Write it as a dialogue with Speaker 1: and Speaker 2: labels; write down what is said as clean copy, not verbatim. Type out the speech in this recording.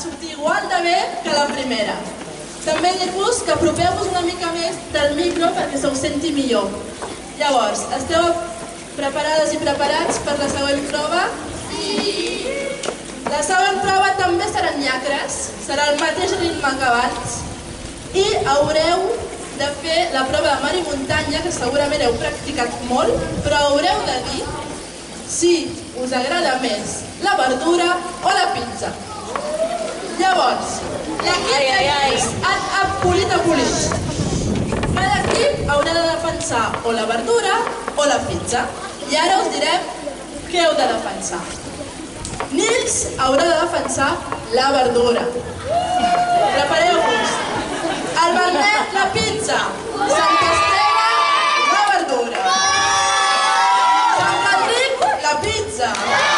Speaker 1: sortir igual de bé que la primera. També dir-vos que apropeu-vos una mica més del micro perquè se us senti millor. Llavors, esteu preparades i preparats per la següent prova? Sí! La següent prova també seran nyacres, serà el mateix ritme que abans i haureu de fer la prova de mar i muntanya, que segurament heu practicat molt, però haureu de dir si us agrada més la verdura o la pizza. Llavors, l'equip tècnic ha polit a polit. Cada equip haurà de defensar o la verdura o la pizza. I ara us direm què heu de defensar. Nils haurà de defensar la verdura. Prepareu-vos. El Bernet, la pizza. Sant Esteve, la verdura. Sant Enric, la pizza.